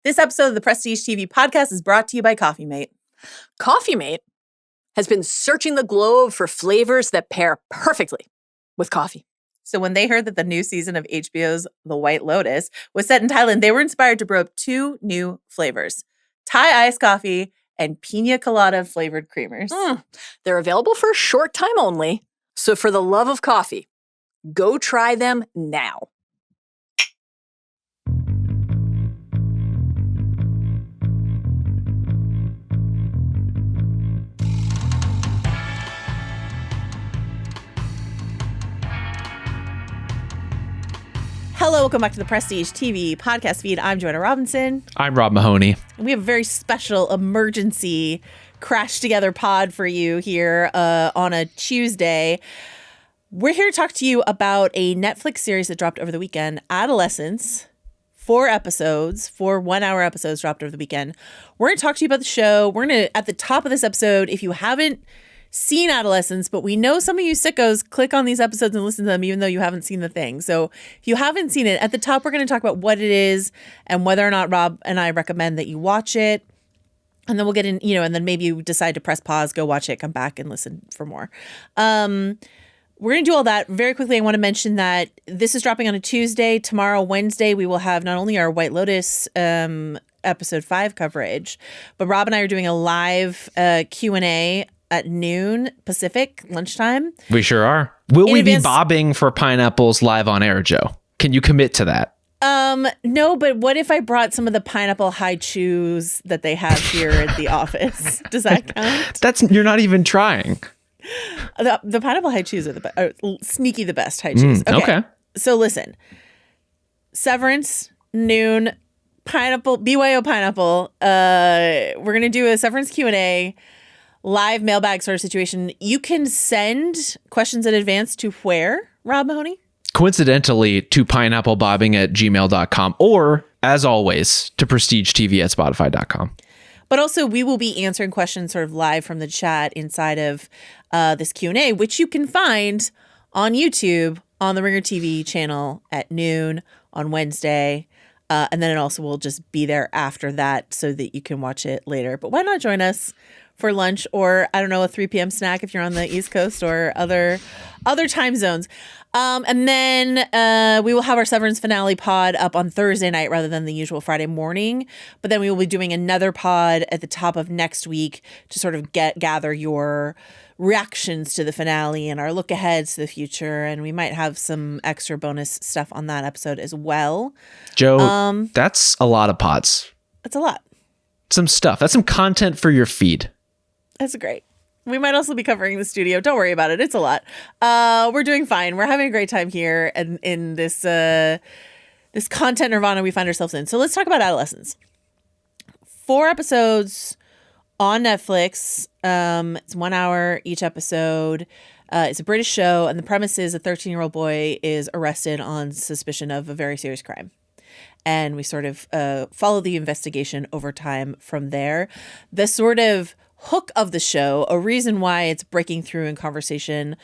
This episode of the Prestige TV podcast is brought to you by Coffee Mate. Coffee Mate has been searching the globe for flavors that pair perfectly with coffee. So when they heard that the new season of HBO's The White Lotus was set in Thailand, they were inspired to brew up 2 new flavors, Thai iced coffee and pina colada flavored creamers. They're available for a short time only. So for the love of coffee, go try them now. Hello, welcome back to the Prestige TV podcast feed. I'm Joanna Robinson. I'm Rob Mahoney. And we have a very special emergency crash together pod for you here on a Tuesday. We're here to talk to you about a Netflix series that dropped over the weekend, Adolescence. 4 episodes, 4 one-hour episodes dropped over the weekend. We're going to talk to you about the show. We're going to, at the top of this episode, if you haven't seen Adolescence, but we know some of you sickos click on these episodes and listen to them even though you haven't seen the thing. So if you haven't seen it, at the top we're going to talk about what it is and whether or not Rob and I recommend that you watch it. And then we'll get in, and then maybe you decide to press pause, go watch it, come back and listen for more. We're going to do all that very quickly. I want to mention that this is dropping on a Tuesday. Tomorrow, Wednesday, we will have not only our White Lotus episode 5 coverage, but Rob and I are doing a live Q&A at noon Pacific, lunchtime. We sure are. Will we be bobbing for pineapples live on air, Joe? Can you commit to that? No, but what if I brought some of the pineapple high chews that they have here at the office? Does that count? You're not even trying. The pineapple high chews are sneaky the best high chews. Okay. So listen, Severance, noon, pineapple, BYO pineapple. We're going to do a Severance Q&A. Live mailbag sort of situation. You can send questions in advance to where, Rob Mahoney? Coincidentally, to pineapplebobbing@gmail.com or, as always, to prestigetv@spotify.com. But also, we will be answering questions sort of live from the chat inside of this Q&A, which you can find on YouTube on the Ringer TV channel at noon on Wednesday. And then it also will just be there after that so that you can watch it later. But why not join us for lunch or, I don't know, a 3 p.m. snack if you're on the East Coast or other time zones. And then we will have our Severance finale pod up on Thursday night rather than the usual Friday morning. But then we will be doing another pod at the top of next week to sort of gather your reactions to the finale and our look aheads to the future. And we might have some extra bonus stuff on that episode as well. Joe, that's a lot of pods. That's a lot. Some stuff. That's some content for your feed. That's great. We might also be covering the studio. Don't worry about it. It's a lot. We're doing fine. We're having a great time here and in this this content nirvana we find ourselves in. So let's talk about Adolescence. 4 episodes on Netflix. It's 1 hour each episode. It's a British show, and the premise is a 13-year-old boy is arrested on suspicion of a very serious crime. And we sort of follow the investigation over time from there. The sort of hook of the show, a reason why it's breaking through in conversation,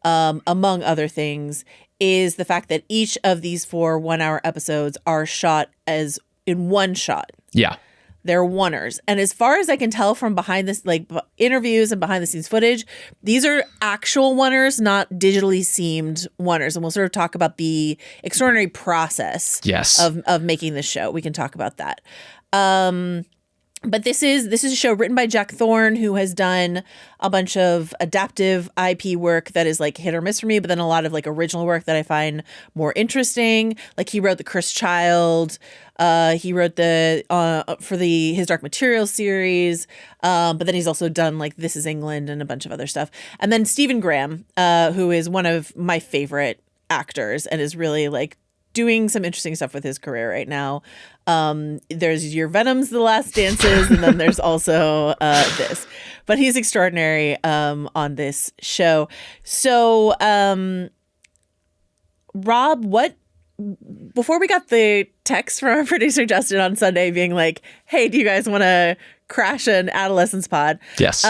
among other things, is the fact that each of these 4 one-hour episodes are shot as in one shot. Yeah. They're oneers. And as far as I can tell from behind this, like interviews and behind the scenes footage, these are actual oneers, not digitally seamed oneers. And we'll sort of talk about the extraordinary process of making this show. We can talk about that. But this is a show written by Jack Thorne, who has done a bunch of adaptive IP work that is like hit or miss for me, but then a lot of like original work that I find more interesting. Like he wrote the Cursed Child. He wrote for his Dark Materials series. But then he's also done like This Is England and a bunch of other stuff. And then Stephen Graham, who is one of my favorite actors and is really like doing some interesting stuff with his career right now. There's Your Venom's The Last Dances, and then there's also this. But he's extraordinary on this show. So, Rob, before we got the text from our producer Justin on Sunday being like, hey, do you guys want to crash an Adolescence pod? Yes.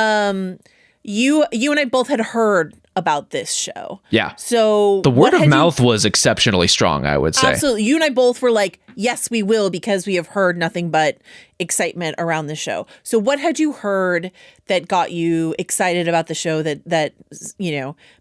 You and I both had heard about this show. Yeah. So the word of mouth was exceptionally strong, I would say. Absolutely. You and I both were like, yes, we will, because we have heard nothing but excitement around the show. So what had you heard that got you excited about the show that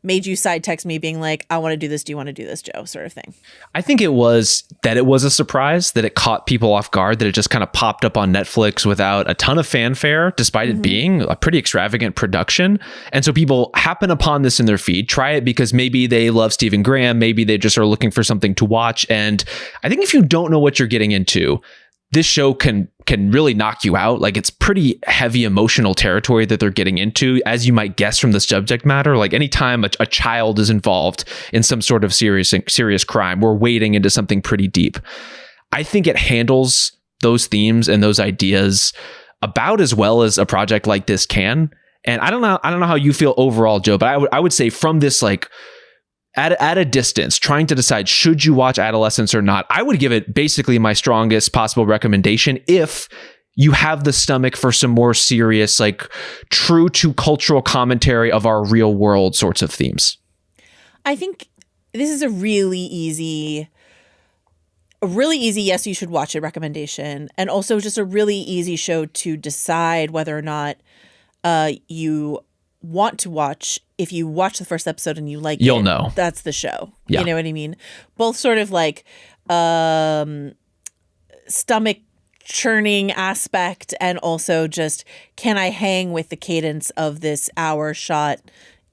made you side text me being like, I want to do this. Do you want to do this, Joe? Sort of thing. I think it was a surprise, that it caught people off guard, that it just kind of popped up on Netflix without a ton of fanfare, despite it being a pretty extravagant production. And so people happen upon this in their feed, try it because maybe they love Stephen Graham, maybe they just are looking for something to watch. And I think if you don't know what you're getting into, this show can really knock you out. Like, it's pretty heavy emotional territory that they're getting into, as you might guess from the subject matter. Like, anytime a child is involved in some sort of serious crime, we're wading into something pretty deep. I think it handles those themes and those ideas about as well as a project like this can. And I don't know how you feel overall, Joe, but I would say from this, like, at a distance, trying to decide, should you watch Adolescence or not, I would give it basically my strongest possible recommendation if you have the stomach for some more serious, like, true to cultural commentary of our real world sorts of themes. I think this is a really easy, yes, you should watch it recommendation. And also just a really easy show to decide whether or not you want to watch. If you watch the first episode and you like you'll it, know that's the show. Yeah. You know what I mean? Both sort of like stomach churning aspect, and also just, can I hang with the cadence of this hour shot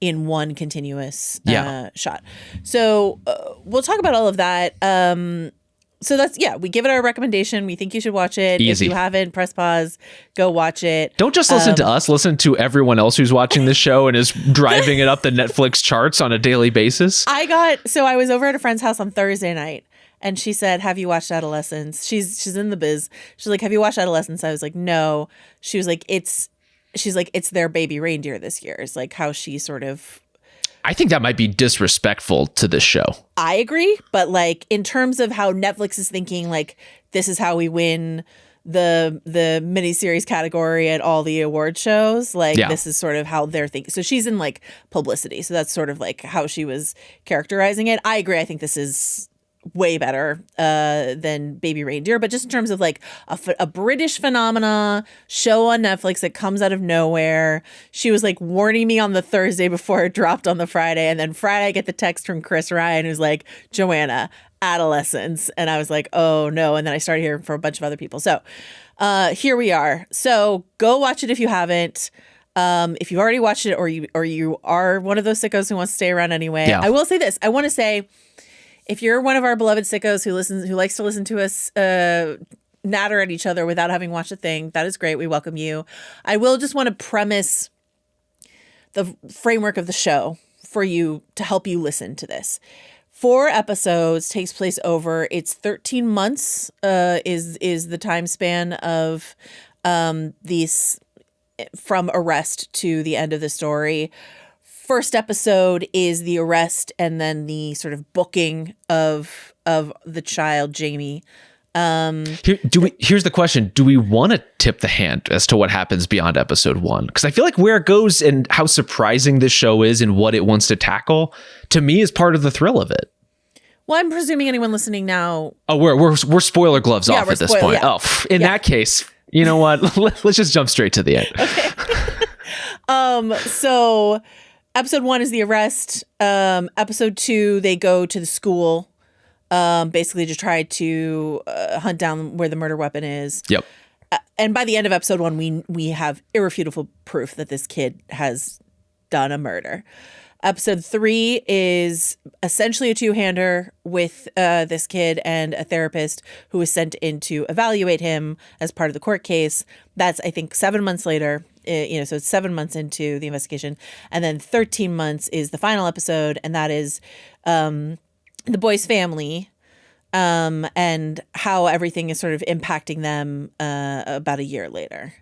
in one continuous shot? So we'll talk about all of that. So that's, we give it our recommendation. We think you should watch it. Easy. If you haven't, press pause, go watch it. Don't just listen to us, listen to everyone else who's watching this show and is driving it up the Netflix charts on a daily basis. I was over at a friend's house on Thursday night, and she said, have you watched Adolescence? She's in the biz. She's like, have you watched Adolescence? I was like, no. She was like, it's their baby reindeer this year. It's like how she sort of, I think that might be disrespectful to this show. I agree. But like, in terms of how Netflix is thinking, like, this is how we win the miniseries category at all the award shows. Like, this is sort of how they're thinking. So she's in like publicity. So that's sort of like how she was characterizing it. I agree. I think this is way better than Baby Reindeer, but just in terms of like a British phenomena show on Netflix that comes out of nowhere. She was like warning me on the Thursday before it dropped on the Friday, and then Friday I get the text from Chris Ryan who's like, Joanna, Adolescence, and I was like, oh no, and then I started hearing from a bunch of other people. So here we are. So go watch it if you haven't. If you've already watched it, or you are one of those sickos who wants to stay around anyway. I will say this. I want to say, if you're one of our beloved sickos who likes to listen to us natter at each other without having watched a thing, that is great. We welcome you. I will just want to premise the framework of the show for you to help you listen to this. 4 episodes, takes place over, it's 13 months is the time span of these, from arrest to the end of the story. First episode is the arrest, and then the sort of booking of the child, Jamie. Here's the question. Do we want to tip the hand as to what happens beyond episode 1? Because I feel like where it goes and how surprising this show is and what it wants to tackle, to me, is part of the thrill of it. Well, I'm presuming anyone listening now. Oh, we're spoiler gloves off at this point. Yeah. Oh, in that case, you know what? Let's just jump straight to the end. Okay. So episode 1 is the arrest. Episode 2, they go to the school, basically to try to hunt down where the murder weapon is. Yep. And by the end of episode 1, we have irrefutable proof that this kid has done a murder. Episode 3 is essentially a 2-hander with this kid and a therapist who was sent in to evaluate him as part of the court case. That's, I think, 7 months later. So it's 7 months into the investigation. And then 13 months is the final episode, and that is the boy's family and how everything is sort of impacting them about a year later.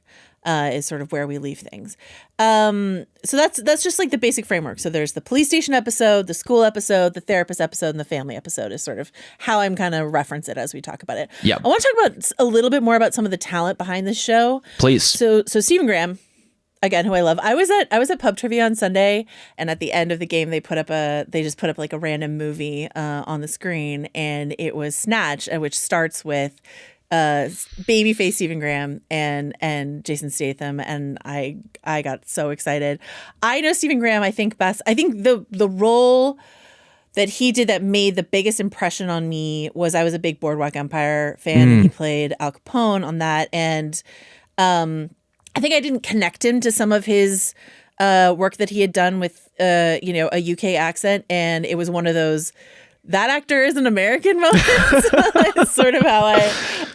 Is sort of where we leave things. So that's just like the basic framework. So there's the police station episode, the school episode, the therapist episode, and the family episode is sort of how I'm kind of reference it as we talk about it. Yeah. I want to talk about a little bit more about some of the talent behind this show. Please. So Stephen Graham, again, who I love. I was at pub trivia on Sunday, and at the end of the game, they just put up like a random movie on the screen, and it was Snatch, which starts with babyface Stephen Graham and Jason Statham, and I got so excited. I know Stephen Graham, I think best. I think the role that he did that made the biggest impression on me was I was a big Boardwalk Empire fan. He played Al Capone on that, and I think I didn't connect him to some of his work that he had done with a UK accent, and it was one of those, that actor is an American moment. It's sort of how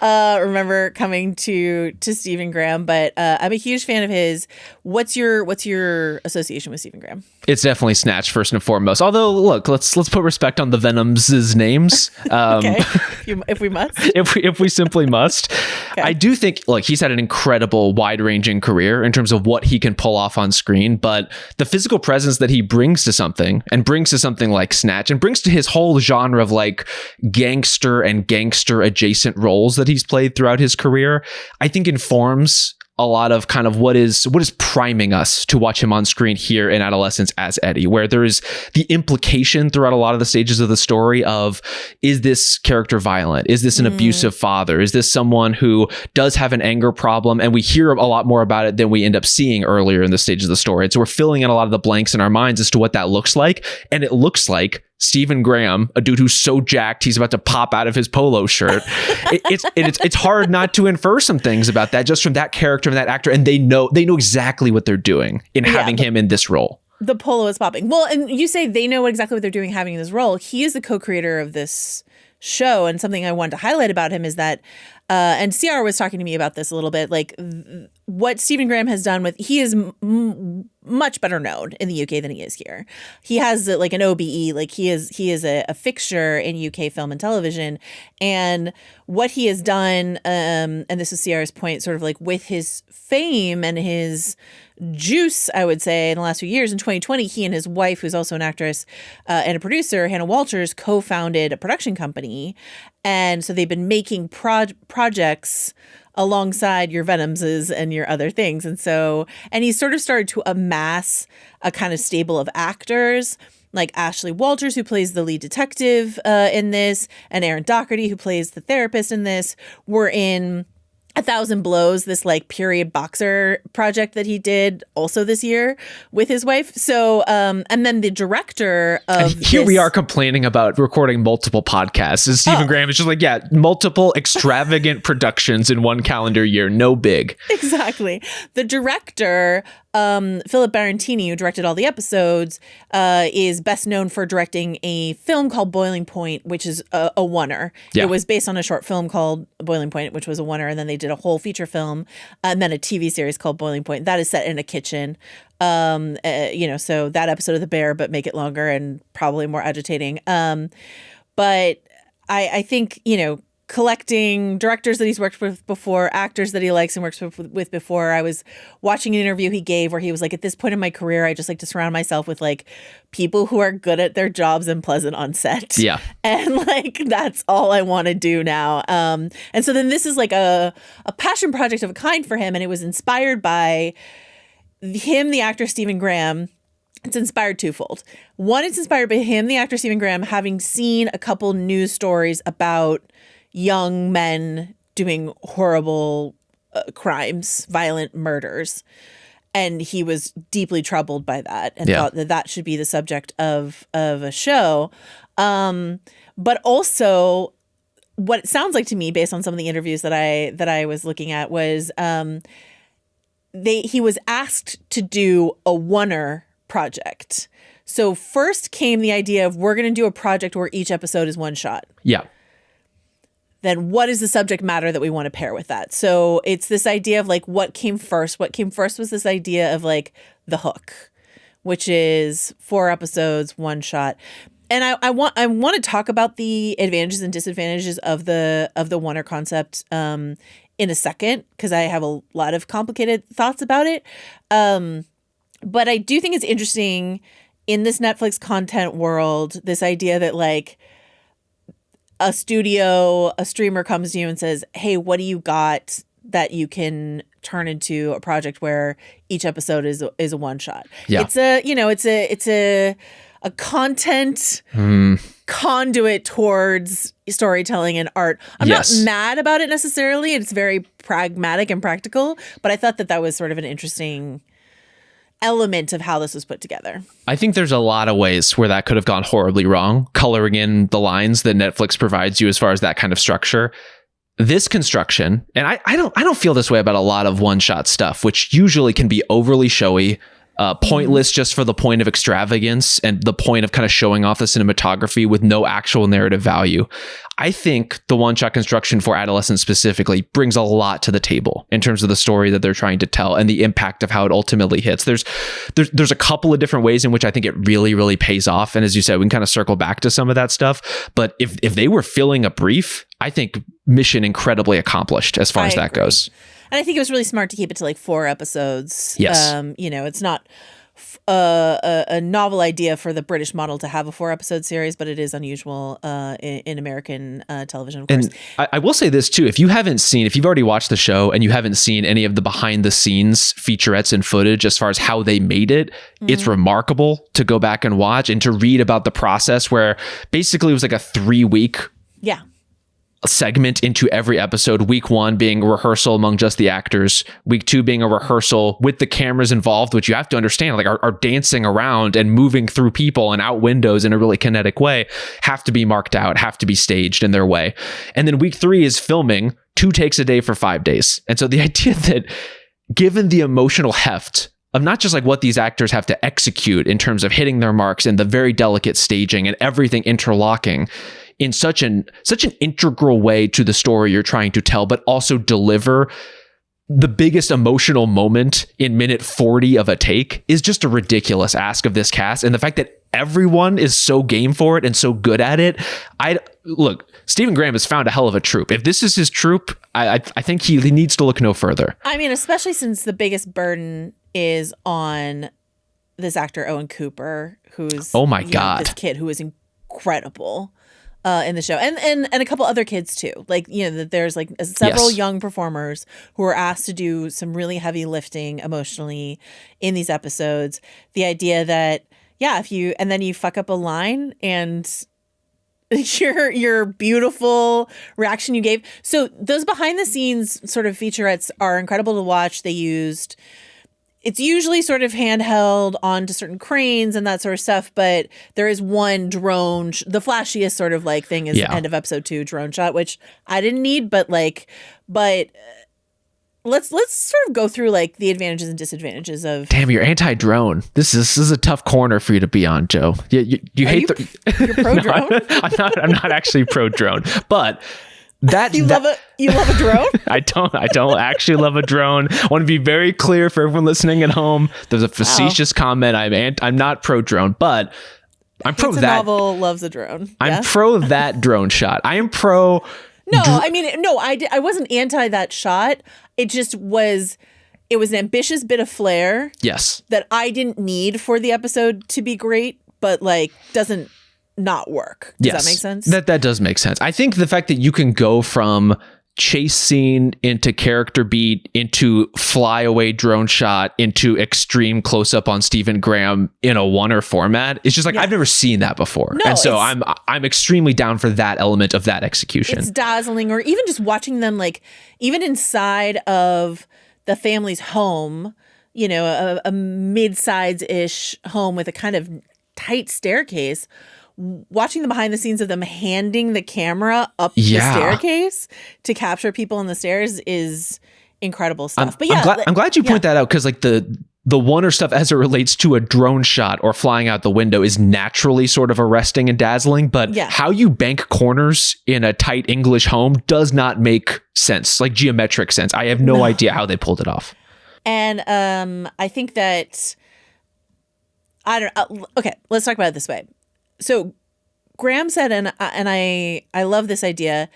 I remember coming to Stephen Graham. But I'm a huge fan of his. What's your association with Stephen Graham? It's definitely Snatch first and foremost. Although, look, let's put respect on the Venoms' names. Okay, if we must. if we simply must. Okay. I do think, look, he's had an incredible, wide-ranging career in terms of what he can pull off on screen, but the physical presence that he brings to something like Snatch, and brings to his whole genre of like gangster and gangster adjacent roles that he's played throughout his career, I think informs a lot of kind of what is priming us to watch him on screen here in Adolescence as Eddie, where there is the implication throughout a lot of the stages of the story of, is this character violent? Is this an abusive father? Is this someone who does have an anger problem? And we hear a lot more about it than we end up seeing earlier in the stages of the story. And so we're filling in a lot of the blanks in our minds as to what that looks like. And it looks like Stephen Graham, a dude who's so jacked he's about to pop out of his polo shirt. It's hard not to infer some things about that just from that character and that actor, and they know exactly what they're doing in having him in this role. The polo is popping. Well, and you say they know exactly what they're doing having in this role. He is the co-creator of this show, and something I wanted to highlight about him is that, and CR was talking to me about this a little bit, like what Stephen Graham has done with, he is much better known in the UK than he is here. He has like an OBE, like he is a fixture in UK film and television, and what he has done, and this is CR's point, sort of like with his fame and his juice, I would say, in the last few years. In 2020, he and his wife, who's also an actress and a producer, Hannah Walters, co-founded a production company. And so they've been making projects alongside your Venomses and your other things. And he's sort of started to amass a kind of stable of actors, like Ashley Walters, who plays the lead detective in this, and Aaron Doherty, who plays the therapist in this, were in 1,000 Blows, this like period boxer project that he did also this year with his wife. So, and then the director of we are complaining about recording multiple podcasts. And Stephen Graham is just like, multiple extravagant productions in one calendar year. No big. Exactly. The director, Philip Barantini, who directed all the episodes, is best known for directing a film called Boiling Point, which is a oneer. Yeah. It was based on a short film called Boiling Point, which was a oneer, and then they did a whole feature film, and then a TV series called Boiling Point. That is set in a kitchen. So that episode of The Bear, but make it longer and probably more agitating. But I think, collecting directors that he's worked with before, actors that he likes and works with before. I was watching an interview he gave where he was like, at this point in my career, I just like to surround myself with like people who are good at their jobs and pleasant on set. Yeah. And like, that's all I want to do now. And so then this is like a passion project of a kind for him. And it was inspired by him, the actor Stephen Graham. It's inspired twofold. One, it's inspired by him, the actor Stephen Graham, having seen a couple news stories about young men doing horrible crimes, violent murders. And he was deeply troubled by that and thought that should be the subject of a show. But also what it sounds like to me, based on some of the interviews that I was looking at, was he was asked to do a oneer project. So first came the idea of, we're going to do a project where each episode is one shot. Yeah. Then what is the subject matter that we want to pair with that? So it's this idea of like, what came first? What came first was this idea of like the hook, which is 4 episodes, one shot. And I want to talk about the advantages and disadvantages of the oneer concept in a second, because I have a lot of complicated thoughts about it. But I do think it's interesting in this Netflix content world, this idea that like a streamer comes to you and says, hey, what do you got that you can turn into a project where each episode is a one shot. Yeah. It's a content conduit towards storytelling and art. I'm Yes. not mad about it necessarily. It's very pragmatic and practical, but I thought that was sort of an interesting element of how this was put together. I think there's a lot of ways where that could have gone horribly wrong, coloring in the lines that Netflix provides you as far as that kind of structure. This construction, and I don't feel this way about a lot of one-shot stuff, which usually can be overly showy, pointless just for the point of extravagance and the point of kind of showing off the cinematography with no actual narrative value. I think the one-shot construction for Adolescence specifically brings a lot to the table in terms of the story that they're trying to tell and the impact of how it ultimately hits. There's a couple of different ways in which I think it really, really pays off. And as you said, we can kind of circle back to some of that stuff. But if they were filling a brief, I think mission incredibly accomplished as far as that goes. And I think it was really smart to keep it to like 4 episodes. Yes. It's not a novel idea for the British model to have a 4-episode series, but it is unusual in American television, of course. And I will say this too, if you've already watched the show and you haven't seen any of the behind the scenes featurettes and footage as far as how they made it, it's remarkable to go back and watch and to read about the process where basically it was like a 3-week segment into every episode. Week 1 being a rehearsal among just the actors. Week 2 being a rehearsal with the cameras involved, which you have to understand, like are dancing around and moving through people and out windows in a really kinetic way, have to be marked out, have to be staged in their way. And then week 3 is filming 2 takes a day for 5 days. And so the idea that given the emotional heft of not just like what these actors have to execute in terms of hitting their marks and the very delicate staging and everything interlocking in such an integral way to the story you're trying to tell, but also deliver the biggest emotional moment in minute 40 of a take is just a ridiculous ask of this cast. And the fact that everyone is so game for it and so good at it, look, Stephen Graham has found a hell of a troupe. If this is his troupe, I think he needs to look no further. I mean, especially since the biggest burden is on this actor Owen Cooper, who's God, this kid who is incredible in the show, and a couple other kids too. Like, that there's like several young performers who are asked to do some really heavy lifting emotionally in these episodes. The idea that if you fuck up a line and your beautiful reaction you gave. So those behind the scenes sort of featurettes are incredible to watch. It's usually sort of handheld onto certain cranes and that sort of stuff, but there is one drone, the flashiest sort of like thing is the end of episode 2 drone shot, which I didn't need, but let's sort of go through like the advantages and disadvantages of. Damn, you're anti-drone. This is a tough corner for you to be on, Joe. You hate you're pro-drone? I'm not actually pro-drone, but. You love a drone? I don't actually love a drone. I want to be very clear for everyone listening at home. There's a facetious comment. I'm not pro drone, but I'm pro that. Novel loves a drone. I'm pro that drone shot. I am pro. I wasn't anti that shot. It just was. It was an ambitious bit of flair. Yes. That I didn't need for the episode to be great, but like doesn't not work. Does that make sense? That does make sense. I think the fact that you can go from chase scene into character beat into flyaway drone shot into extreme close up on Stephen Graham in a one-er format, it's just like I've never seen that before. No, and so I'm extremely down for that element of that execution. It's dazzling, or even just watching them like even inside of the family's home, a mid-size-ish home with a kind of tight staircase. Watching the behind the scenes of them handing the camera up the staircase to capture people on the stairs is incredible stuff. I'm glad you point that out, because like the one-er stuff as it relates to a drone shot or flying out the window is naturally sort of arresting and dazzling, but how you bank corners in a tight English home does not make sense, like geometric sense. I have no idea how they pulled it off. And I think that okay, let's talk about it this way. So Graham said, and I love this idea,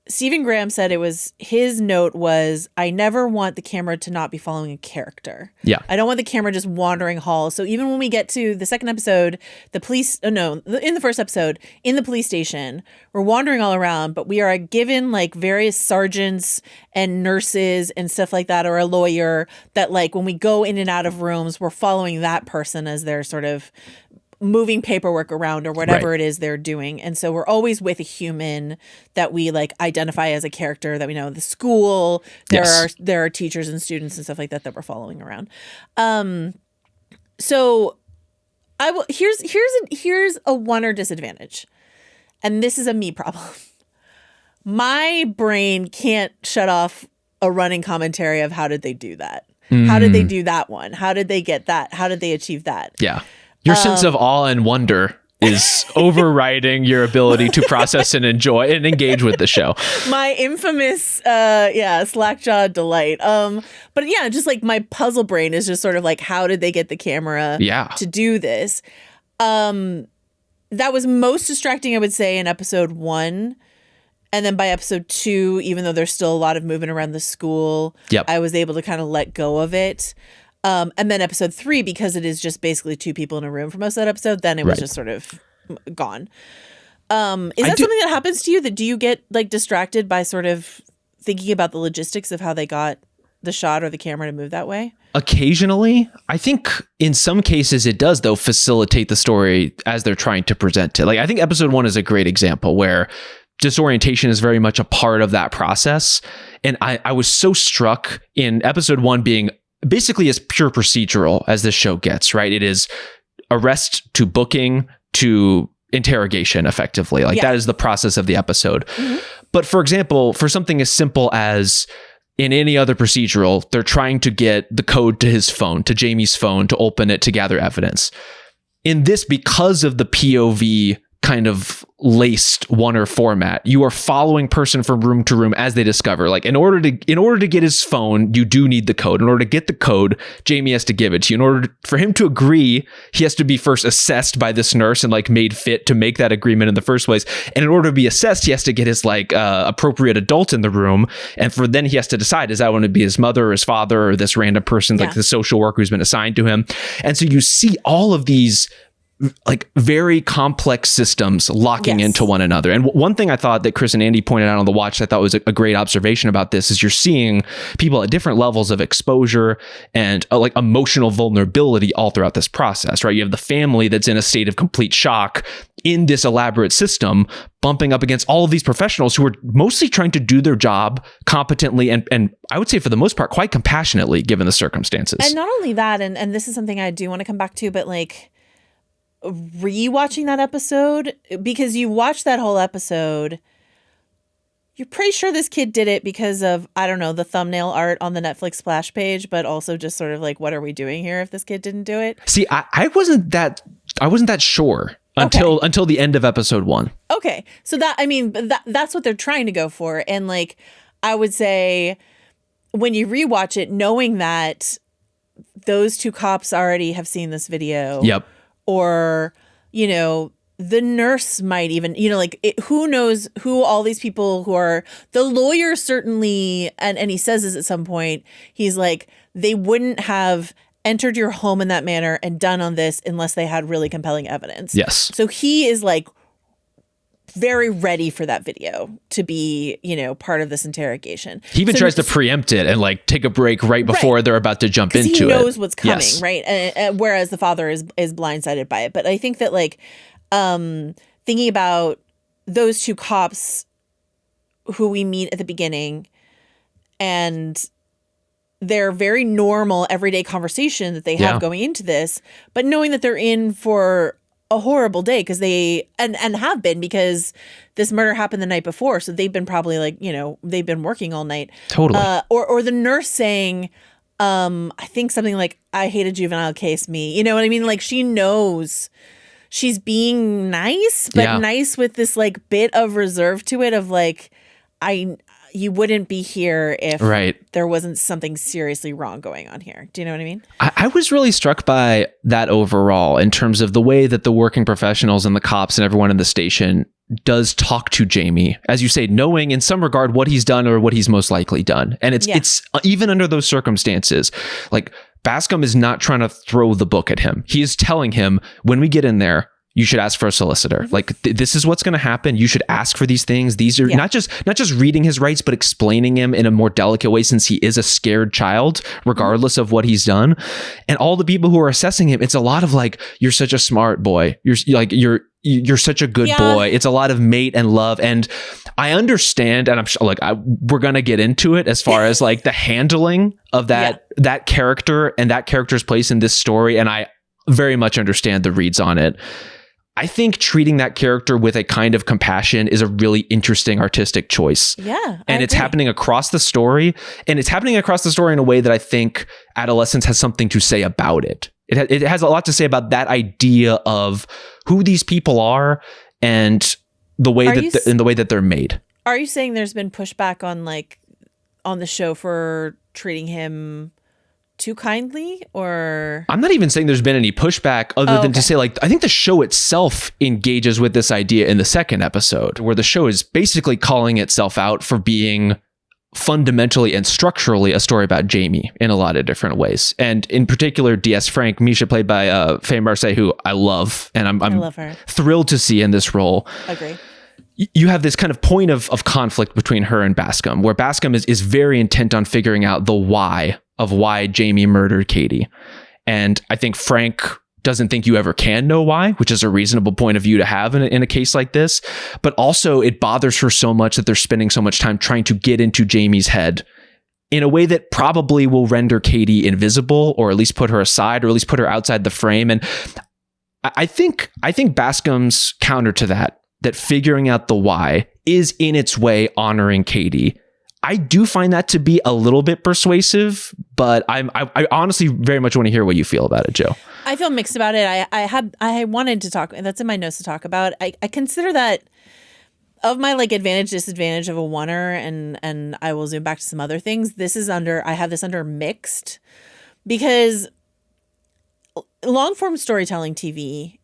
Stephen Graham said his note was, I never want the camera to not be following a character. Yeah. I don't want the camera just wandering halls. So even when we get to the second episode, in the first episode, in the police station, we're wandering all around, but we are given like various sergeants and nurses and stuff like that, or a lawyer that like when we go in and out of rooms, we're following that person as they're sort of moving paperwork around or whatever it is they're doing. And so we're always with a human that we like identify as a character that we know. The school, there are teachers and students and stuff like that we're following around. So here's a one or disadvantage. And this is a me problem. My brain can't shut off a running commentary of how did they do that? How did they do that one? How did they get that? How did they achieve that? Yeah. Your sense of awe and wonder is overriding your ability to process and enjoy and engage with the show. My infamous, slack-jawed delight. But yeah, just like my puzzle brain is just sort of like, how did they get the camera to do this? That was most distracting, I would say, in episode 1. And then by episode 2, even though there's still a lot of movement around the school, I was able to kind of let go of it. And then episode 3, because it is just basically 2 people in a room for most of that episode, then it was just sort of gone. Is that something that happens to you? That do you get like distracted by sort of thinking about the logistics of how they got the shot or the camera to move that way? Occasionally. I think in some cases it does, though, facilitate the story as they're trying to present it. Like, I think episode 1 is a great example where disorientation is very much a part of that process. And I was so struck in episode 1 being basically as pure procedural as this show gets, right? It is arrest to booking to interrogation, effectively. Like that is the process of the episode. Mm-hmm. But for example, for something as simple as in any other procedural, they're trying to get the code to his phone, to Jamie's phone, to open it, to gather evidence. In this, because of the POV kind of laced oneer format, you are following person from room to room as they discover, like, in order to get his phone, you do need the code. In order to get the code, Jamie has to give it to you. In order for him to agree, he has to be first assessed by this nurse and like made fit to make that agreement in the first place. And in order to be assessed, he has to get his like appropriate adult in the room. And then he has to decide, does that want to be his mother or his father or this random person, like the social worker who's been assigned to him? And so you see all of these like very complex systems locking into one another. And one thing I thought that Chris and Andy pointed out on the watch that I thought was a great observation about this is you're seeing people at different levels of exposure and like emotional vulnerability all throughout this process, right? You have the family that's in a state of complete shock in this elaborate system, bumping up against all of these professionals who are mostly trying to do their job competently and I would say for the most part quite compassionately given the circumstances. And not only that, and this is something I do want to come back to, but like rewatching that episode, because you watch that whole episode, you're pretty sure this kid did it because of, I don't know, the thumbnail art on the Netflix splash page, but also just sort of like, what are we doing here if this kid didn't do it? See, I wasn't that sure until the end of episode 1. Okay. So that's what they're trying to go for. And like, I would say when you rewatch it, knowing that those 2 cops already have seen this video. Yep. Or, you know, the nurse might even, you know, like who knows who all these people who are, the lawyer certainly, and he says this at some point, he's like, they wouldn't have entered your home in that manner and done on this unless they had really compelling evidence. Yes. So he is like very ready for that video to be, you know, part of this interrogation. He even tries to preempt it and like take a break right before they're about to jump into it. He knows what's coming, right? And whereas the father is blindsided by it. But I think that like thinking about those 2 cops who we meet at the beginning and their very normal everyday conversation that they have going into this, but knowing that they're in for a horrible day because they and have been, because this murder happened the night before, so they've been probably like, you know, they've been working all night. Totally. Or the nurse saying, I think something like, I hate a juvenile case, me. You know what I mean? Like, she knows she's being nice, but nice with this like bit of reserve to it of like, you wouldn't be here if there wasn't something seriously wrong going on here. Do you know what I mean? I was really struck by that overall in terms of the way that the working professionals and the cops and everyone in the station does talk to Jamie, as you say, knowing in some regard what he's done or what he's most likely done. And it's even under those circumstances, like Bascom is not trying to throw the book at him. He is telling him, when we get in there, you should ask for a solicitor. Like this is what's going to happen. You should ask for these things. These are not just reading his rights, but explaining him in a more delicate way, since he is a scared child, regardless of what he's done. And all the people who are assessing him, it's a lot of like, you're such a smart boy. You're such a good boy. It's a lot of mate and love. And I understand, and I'm sure like we're going to get into it as far as like the handling of that character and that character's place in this story. And I very much understand the reads on it. I think treating that character with a kind of compassion is a really interesting artistic choice. Yeah. And it's happening across the story. And it's happening across the story in a way that I think Adolescence has something to say about it. It has a lot to say about that idea of who these people are and the way in the way that they're made. Are you saying there's been pushback on the show for treating him too kindly, or? I'm not even saying there's been any pushback other than to say, like, I think the show itself engages with this idea in the second episode, where the show is basically calling itself out for being fundamentally and structurally a story about Jamie in a lot of different ways. And in particular, D.S. Frank, Misha, played by Faye Marseille, who I love, and I love her. Thrilled to see in this role. Agree. You have this kind of point of conflict between her and Bascom, where Bascom is very intent on figuring out the why of why Jamie murdered Katie. And I think Frank doesn't think you ever can know why, which is a reasonable point of view to have in a case like this. But also it bothers her so much that they're spending so much time trying to get into Jamie's head in a way that probably will render Katie invisible, or at least put her aside, or at least put her outside the frame. And I think Bascom's counter to that figuring out the why is in its way honoring Katie. I do find that to be a little bit persuasive, but I honestly very much want to hear what you feel about it, Joe. I feel mixed about it. I wanted to talk, and that's in my notes to talk about. I consider that of my like advantage, disadvantage of a oneer, and I will zoom back to some other things. I have this under mixed, because long form storytelling TV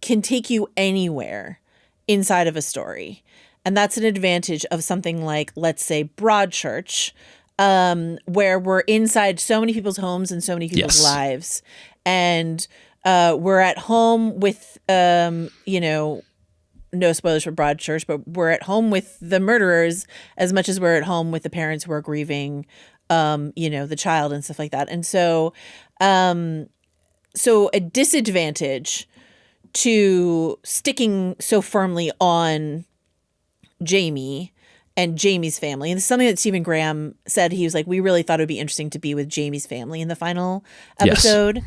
can take you anywhere inside of a story. And that's an advantage of something like, let's say, Broadchurch, where we're inside so many people's homes and so many people's lives. And we're at home with, no spoilers for Broadchurch, but we're at home with the murderers as much as we're at home with the parents who are grieving, the child and stuff like that. And so a disadvantage to sticking so firmly on Jamie and Jamie's family. And this is something that Stephen Graham said. He was like, we really thought it would be interesting to be with Jamie's family in the final episode.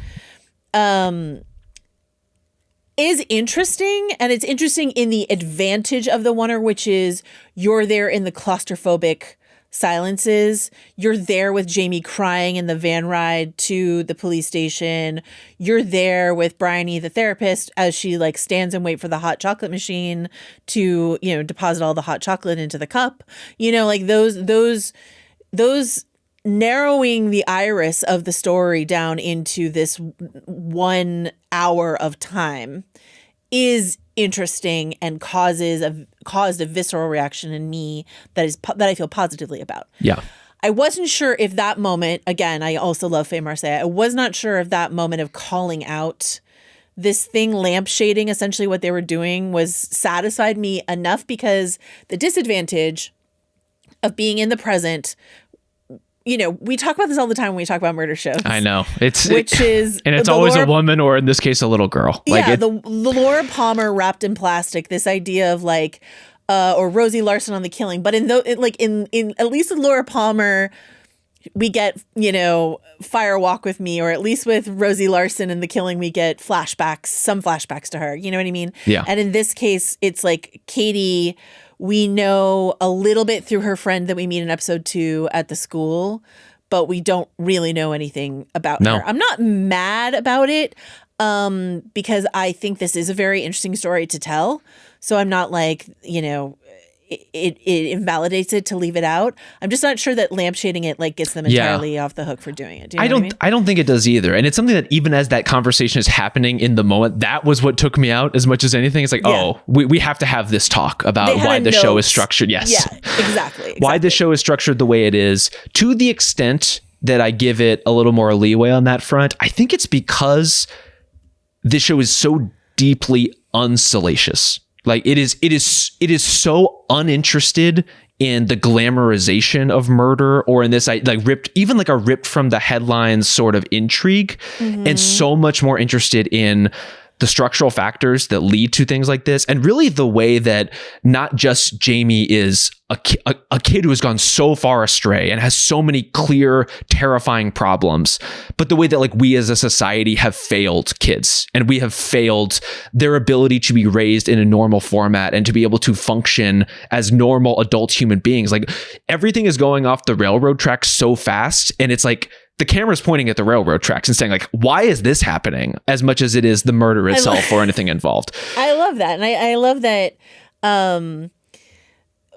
Is interesting. And it's interesting in the advantage of the oneer, which is you're there in the claustrophobic silences. You're there with Jamie crying in the van ride to the police station. You're there with Bryony, the therapist, as she like stands and wait for the hot chocolate machine to, deposit all the hot chocolate into the cup. Like those narrowing the iris of the story down into this 1 hour of time is interesting and caused a visceral reaction in me that I feel positively about. Yeah. I wasn't sure if that moment, again, I also love Faye Marseille. I was not sure if that moment of calling out this thing, lampshading essentially what they were doing, was satisfied me enough, because the disadvantage of being in the present, we talk about this all the time when we talk about murder shows. I know. And it's always a woman, or in this case, a little girl. The Laura Palmer wrapped in plastic, this idea of like, or Rosie Larson on The Killing. But in at least with Laura Palmer, we get, Fire Walk with Me, or at least with Rosie Larson in The Killing, we get some flashbacks to her. You know what I mean? Yeah. And in this case, it's like Katie, we know a little bit through her friend that we meet in episode 2 at the school, but we don't really know anything about her. I'm not mad about it, because I think this is a very interesting story to tell. So I'm not like, it invalidates it to leave it out. I'm just not sure that lampshading it like gets them entirely off the hook for doing it. Do you know what I mean? I don't think it does either. And it's something that even as that conversation is happening in the moment, that was what took me out as much as anything. It's like, we have to have this talk about why the show is structured. Yes. Yeah, exactly. Why the show is structured the way it is, to the extent that I give it a little more leeway on that front. I think it's because this show is so deeply unsalacious. Like it is so uninterested in the glamorization of murder, or in this like ripped from the headlines sort of intrigue, and so much more interested in the structural factors that lead to things like this. And really the way that not just Jamie is a kid who has gone so far astray and has so many clear, terrifying problems, but the way that like we as a society have failed kids, and we have failed their ability to be raised in a normal format and to be able to function as normal adult human beings. Like everything is going off the railroad tracks so fast, and it's like the camera's pointing at the railroad tracks and saying like, why is this happening, as much as it is the murder itself or anything involved. I love that. And I love that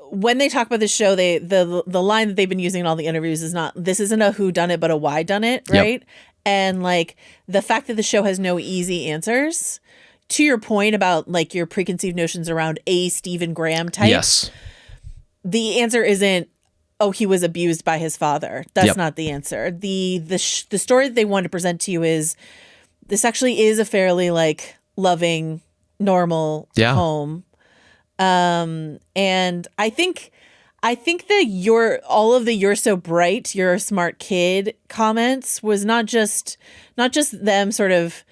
when they talk about the show, the line that they've been using in all the interviews is not, this isn't a who done it, but a why done it. Right. Yep. And like the fact that the show has no easy answers, to your point about like your preconceived notions around a Stephen Graham type. Yes. The answer isn't, oh, he was abused by his father. That's not the answer. The story that they want to present to you is, this actually is a fairly like loving, normal home. And I think that all of the "you're so bright, you're a smart kid" comments was not just them sort of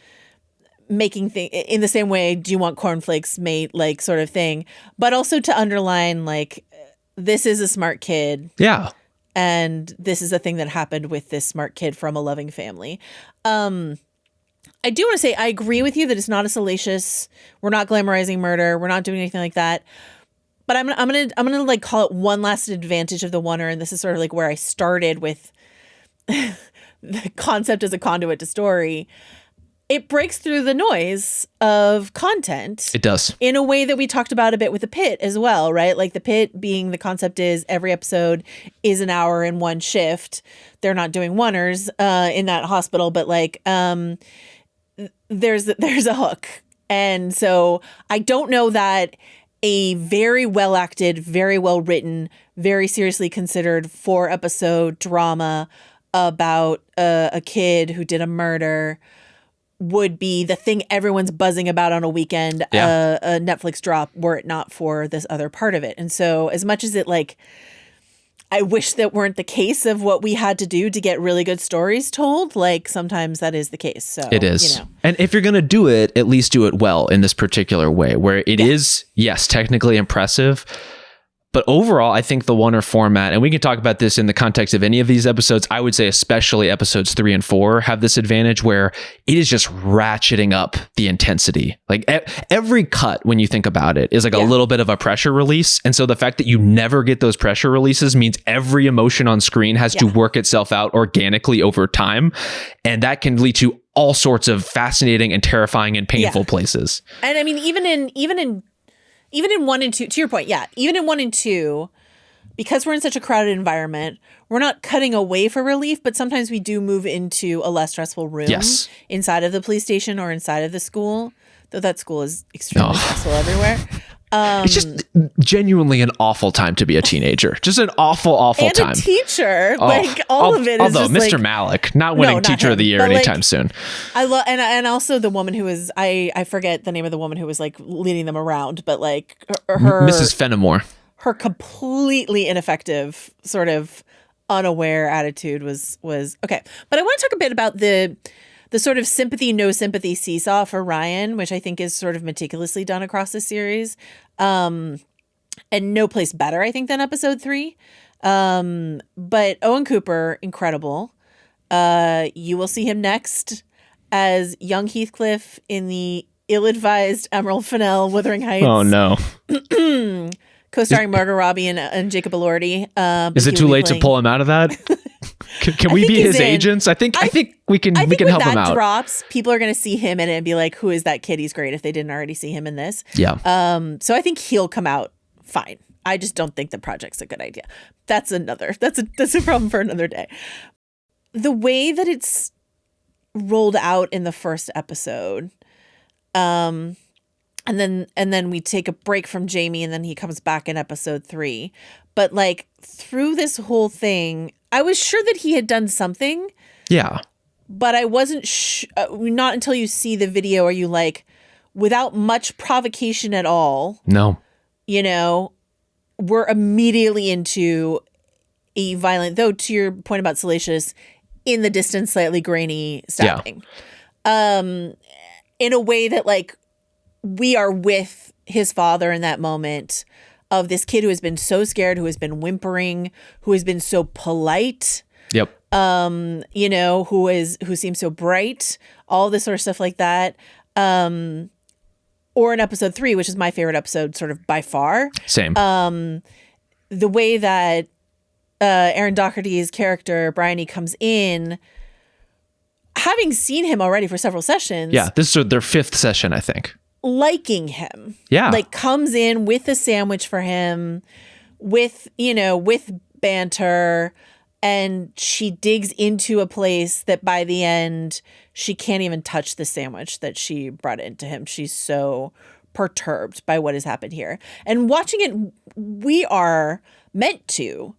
making things in the same way, do you want cornflakes, mate, like sort of thing, but also to underline like, this is a smart kid. Yeah. And this is a thing that happened with this smart kid from a loving family. I do want to say, I agree with you that it's not a salacious, we're not glamorizing murder, we're not doing anything like that. But I'm gonna like call it one last advantage of the oneer, and this is sort of like where I started with the concept as a conduit to story. It breaks through the noise of content. It does. In a way that we talked about a bit with The Pit as well, right? Like The Pit being, the concept is every episode is an hour in one shift. They're not doing oneers in that hospital, but like there's a hook. And so I don't know that a very well acted, very well written, very seriously considered 4-episode drama about a kid who did a murder would be the thing everyone's buzzing about on a weekend, a Netflix drop, were it not for this other part of it. And so as much as it like, I wish that weren't the case of what we had to do to get really good stories told, like sometimes that is the case. So it is. You know. And if you're going to do it, at least do it well in this particular way, where it is, yes, technically impressive. But overall, I think the oneer format, and we can talk about this in the context of any of these episodes, I would say especially episodes 3 and 4 have this advantage where it is just ratcheting up the intensity. Like every cut, when you think about it, is like a little bit of a pressure release. And so the fact that you never get those pressure releases means every emotion on screen has to work itself out organically over time. And that can lead to all sorts of fascinating and terrifying and painful places. And I mean, even in 1 and 2, to your point, even in 1 and 2, because we're in such a crowded environment, we're not cutting away for relief, but sometimes we do move into a less stressful room inside of the police station or inside of the school, though that school is extremely stressful everywhere. It's just genuinely an awful time to be a teenager. Just an awful time. And a teacher. Like all of it is just Mr. Like, Malik, not winning Teacher of the Year anytime soon. I love, and also the woman who was, I forget the name of the woman who was like leading them around, but like her Mrs. Fenimore. Her completely ineffective, sort of unaware attitude was okay. But I want to talk a bit about the sort of sympathy, no sympathy seesaw for Ryan, which I think is sort of meticulously done across the series. And no place better, I think, than episode 3. But Owen Cooper, incredible. You will see him next as young Heathcliff in the ill-advised Emerald Fennell, Wuthering Heights. Oh, no. Co-starring Margot Robbie and Jacob Elordi. Is it too late to pull him out of that? Can we be his agents? I think we can help him out. When that drops, people are going to see him in it and be like, "Who is that kid? He's great." If they didn't already see him in this, so I think he'll come out fine. I just don't think the project's a good idea. That's a problem for another day. The way that it's rolled out in the first episode, and then we take a break from Jamie, and then he comes back in episode 3. But like through this whole thing, I was sure that he had done something. Yeah. But I wasn't not until you see the video are you like, without much provocation at all. No. You know, we're immediately into a violent, though to your point about salacious, in the distance, slightly grainy stabbing. Yeah. In a way that like we are with his father in that moment of this kid who has been so scared, who has been whimpering, who has been so polite. Yep. You know, who seems so bright, all this sort of stuff like that. Or in episode 3, which is my favorite episode sort of by far. Same. The way that Aaron Doherty's character, Bryony, comes in, having seen him already for several sessions. Yeah, this is their 5th session, I think. Liking him. Yeah. Like comes in with a sandwich for him, with banter, and she digs into a place that by the end, she can't even touch the sandwich that she brought into him. She's so perturbed by what has happened here. And watching it, we are meant to.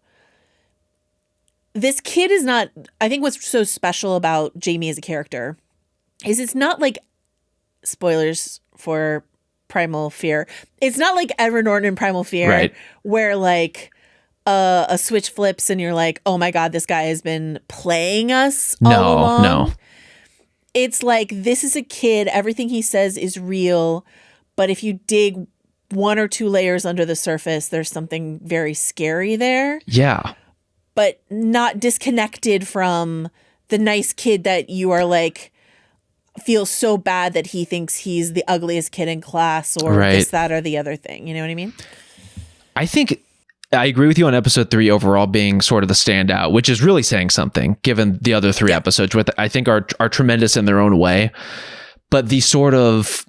This kid is not, I think what's so special about Jamie as a character is it's not like, spoilers for Primal Fear, it's not like Edward Norton in Primal Fear, right, where like a switch flips and you're like, oh my God, this guy has been playing us all along. No. It's like, this is a kid, everything he says is real, but if you dig 1 or 2 layers under the surface, there's something very scary there. Yeah. But not disconnected from the nice kid that you are like, feels so bad that he thinks he's the ugliest kid in class or this, that, or the other thing. You know what I mean? I think I agree with you on episode 3 overall being sort of the standout, which is really saying something given the other 3 episodes, which I think are tremendous in their own way. But the sort of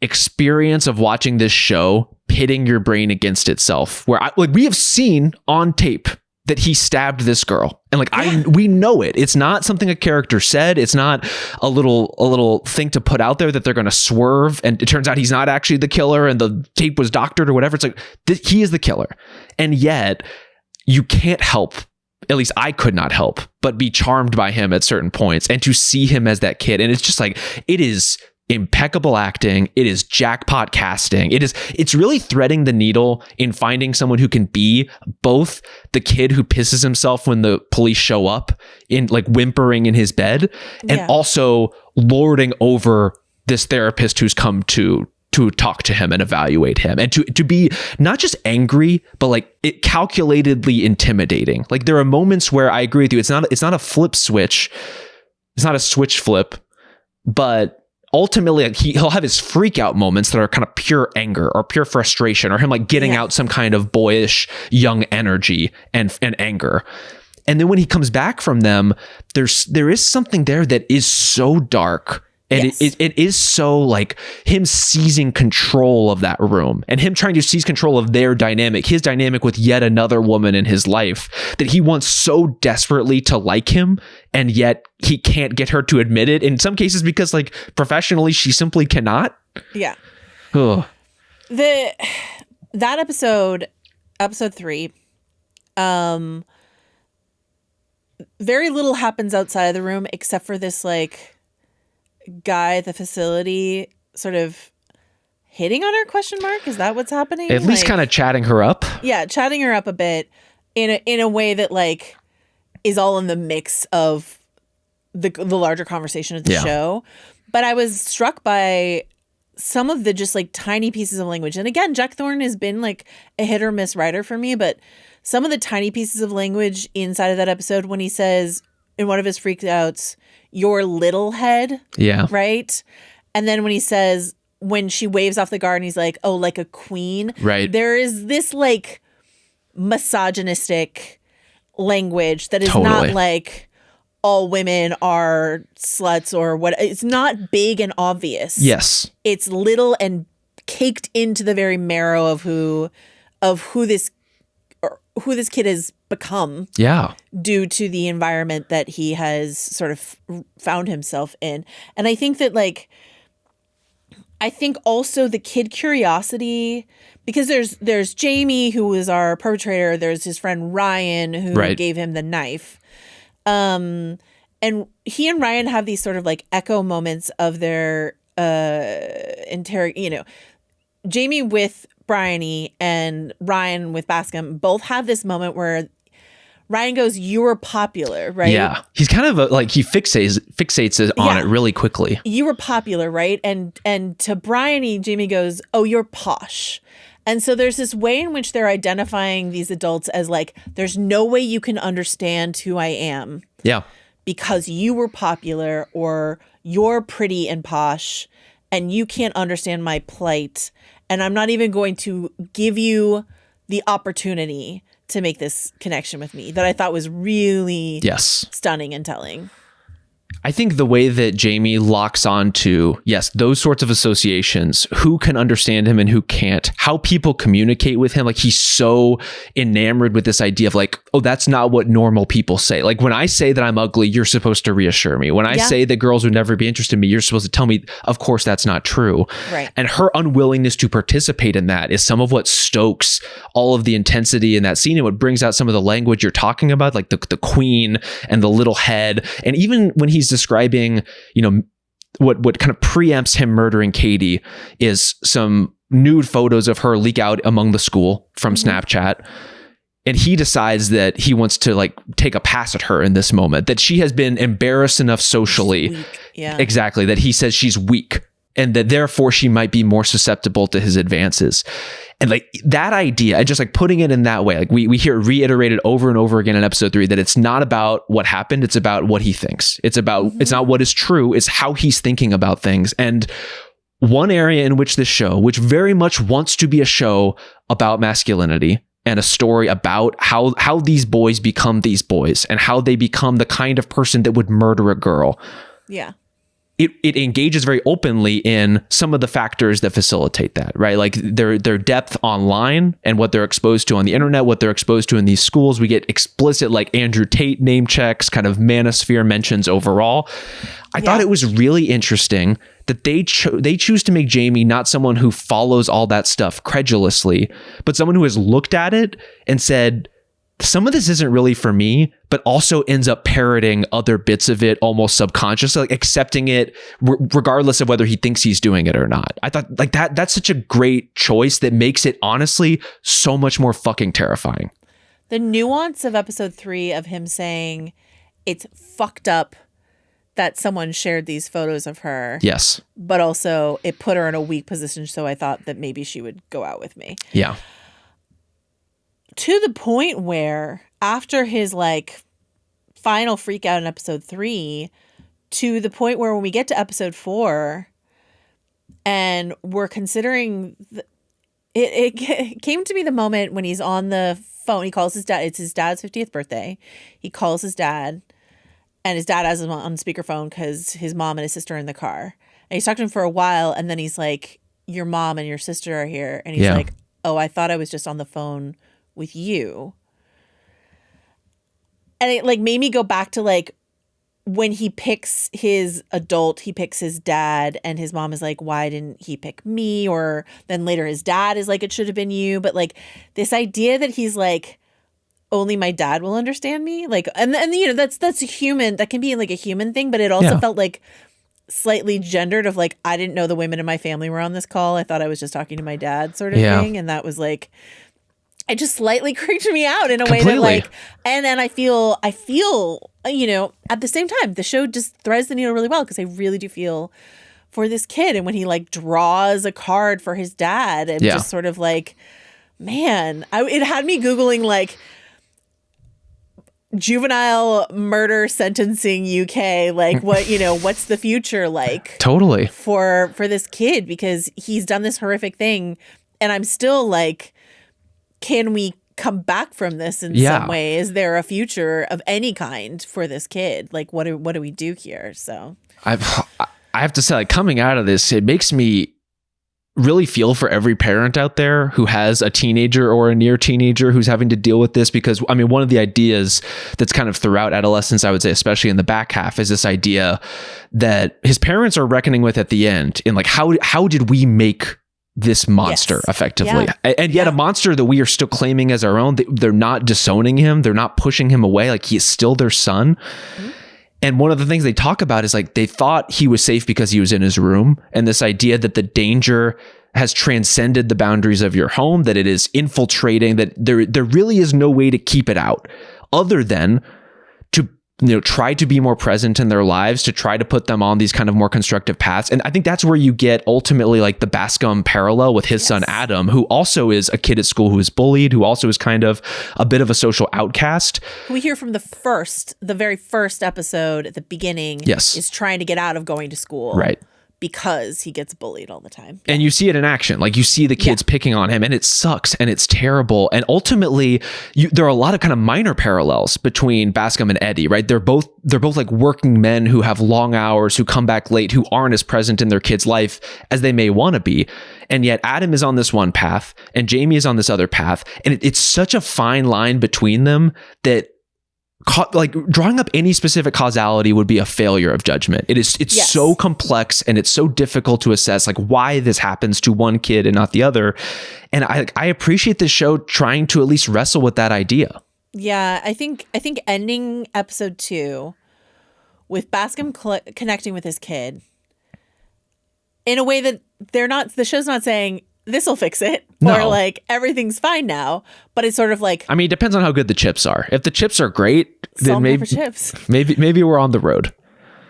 experience of watching this show pitting your brain against itself, where we have seen on tape that he stabbed this girl. And like, we know it. It's not something a character said. It's not a little thing to put out there that they're going to swerve. And it turns out he's not actually the killer and the tape was doctored or whatever. It's like, he is the killer. And yet you can't help, at least I could not help, but be charmed by him at certain points and to see him as that kid. And it's just like, it is impeccable acting. It is jackpot casting. It's really threading the needle in finding someone who can be both the kid who pisses himself when the police show up in like whimpering in his bed and also lording over this therapist who's come to talk to him and evaluate him and to be not just angry, but like it calculatedly intimidating. Like there are moments where I agree with you. It's not a flip switch. It's not a switch flip, but ultimately, he'll have his freak out moments that are kind of pure anger or pure frustration or him like getting out some kind of boyish young energy and anger. And then when he comes back from them, there is something there that is so dark. And it is so like him seizing control of that room and him trying to seize control of their dynamic, his dynamic with yet another woman in his life that he wants so desperately to like him. And yet he can't get her to admit it in some cases because like professionally, she simply cannot. Yeah. Ugh. That episode 3, very little happens outside of the room except for this like guy at the facility sort of hitting on her, question mark? Is that what's happening? At least kind of chatting her up. Yeah, chatting her up a bit in a way that like is all in the mix of the larger conversation of the show. But I was struck by some of the just like tiny pieces of language. And again, Jack Thorne has been like a hit or miss writer for me, but some of the tiny pieces of language inside of that episode when he says in one of his freak outs, your little head. Yeah. Right. And then when he says, when she waves off the guard and he's like, oh, like a queen. Right. There is this like misogynistic language that is not like all women are sluts or what. It's not big and obvious. Yes. It's little and caked into the very marrow of who of who this kid has become Yeah. due to the environment that he has sort of found himself in. And I think that I think also the kid curiosity, because there's Jamie, who was our perpetrator. There's his friend Ryan, who gave him the knife. And he and Ryan have these sort of echo moments of their Jamie with Bryony and Ryan with Bascom both have this moment where Ryan goes, "You were popular, right?" Yeah. He's kind of he fixates it on it really quickly. "You were popular, right?" And to Bryony, Jamie goes, "Oh, you're posh." And so there's this way in which they're identifying these adults as there's no way you can understand who I am. Yeah. Because you were popular, or you're pretty and posh, and you can't understand my plight. And I'm not even going to give you the opportunity to make this connection with me, that I thought was really stunning and telling. I think the way that Jamie locks on to, those sorts of associations, who can understand him and who can't, how people communicate with him. He's so enamored with this idea of oh, that's not what normal people say. When I say that I'm ugly, you're supposed to reassure me. When I say that girls would never be interested in me, you're supposed to tell me, of course, that's not true. Right. And her unwillingness to participate in that is some of what stokes all of the intensity in that scene, and what brings out some of the language you're talking about, the queen and the little head. And even when he's describing, what kind of preempts him murdering Katie is some nude photos of her leak out among the school from Snapchat. And he decides that he wants to take a pass at her in this moment, that she has been embarrassed enough socially. Exactly. That he says she's weak, and that therefore she might be more susceptible to his advances. And that idea, just putting it in that way, we hear it reiterated over and over again in episode 3, that it's not about what happened, it's about what he thinks. It's about, it's not what is true, it's how he's thinking about things. And one area in which this show, which very much wants to be a show about masculinity and a story about how these boys become these boys, and how they become the kind of person that would murder a girl. Yeah. It engages very openly in some of the factors that facilitate that, right? Their depth online and what they're exposed to on the internet, what they're exposed to in these schools. We get explicit Andrew Tate name checks, kind of manosphere mentions overall. I thought it was really interesting that they choose to make Jamie not someone who follows all that stuff credulously, but someone who has looked at it and said, some of this isn't really for me, but also ends up parroting other bits of it almost subconsciously, accepting it regardless of whether he thinks he's doing it or not. I thought that's such a great choice that makes it honestly so much more fucking terrifying. The nuance of episode 3 of him saying it's fucked up that someone shared these photos of her. Yes. But also it put her in a weak position, so I thought that maybe she would go out with me. Yeah. To the point where after his final freak out in episode 3, to the point where when we get to episode 4 and we're considering it came to me the moment when he's on the phone. He calls his dad. It's his dad's 50th birthday. He calls his dad, and his dad has him on speakerphone because his mom and his sister are in the car. And he's talking to him for a while, and then he's like, "Your mom and your sister are here." And he's like, "Oh, I thought I was just on the phone with you." And it made me go back to when he picks his adult, he picks his dad, and his mom is like, "Why didn't he pick me?" Or then later his dad is like, "It should have been you." But this idea that he's only my dad will understand me. And that's a human, that can be a human thing, but it also felt slightly gendered of I didn't know the women in my family were on this call. I thought I was just talking to my dad sort of thing. And that was it just slightly creeped me out in a way that and then I feel, at the same time, the show just threads the needle really well, because I really do feel for this kid. And when he draws a card for his dad and just sort of man, it had me Googling juvenile murder sentencing UK, what's the future totally for this kid, because he's done this horrific thing. And I'm still can we come back from this in some way? Is there a future of any kind for this kid? What do we do here? So I have to say, coming out of this, it makes me really feel for every parent out there who has a teenager or a near teenager who's having to deal with this, because I mean, one of the ideas that's kind of throughout Adolescence, I would say, especially in the back half, is this idea that his parents are reckoning with at the end in like, how did we make this monster effectively? And yet a monster that we are still claiming as our own. They're not disowning him. They're not pushing him away. Like, he is still their son. Mm-hmm. And one of the things they talk about is like, they thought he was safe because he was in his room. And this idea that the danger has transcended the boundaries of your home, that it is infiltrating, that there really is no way to keep it out other than to, try to be more present in their lives, to try to put them on these kind of more constructive paths. And I think that's where you get ultimately like the Bascom parallel with his son, Adam, who also is a kid at school who is bullied, who also is kind of a bit of a social outcast. We hear from the very first episode at the beginning is trying to get out of going to school. Right. Because he gets bullied all the time. And you see it in action. Like, you see the kids picking on him, and it sucks and it's terrible. And ultimately, there are a lot of kind of minor parallels between Bascom and Eddie, right? They're both like working men who have long hours, who come back late, who aren't as present in their kid's life as they may want to be. And yet Adam is on this one path and Jamie is on this other path. And it's such a fine line between them that like drawing up any specific causality would be a failure of judgment. It's so complex and it's so difficult to assess like why this happens to one kid and not the other. And I appreciate this show trying to at least wrestle with that idea. Yeah, I think ending episode 2 with Bascom connecting with his kid in a way that the show's not saying this will fix it, or like everything's fine now, but it's sort of like, I mean, it depends on how good the chips are. If the chips are great, then maybe we're on the road.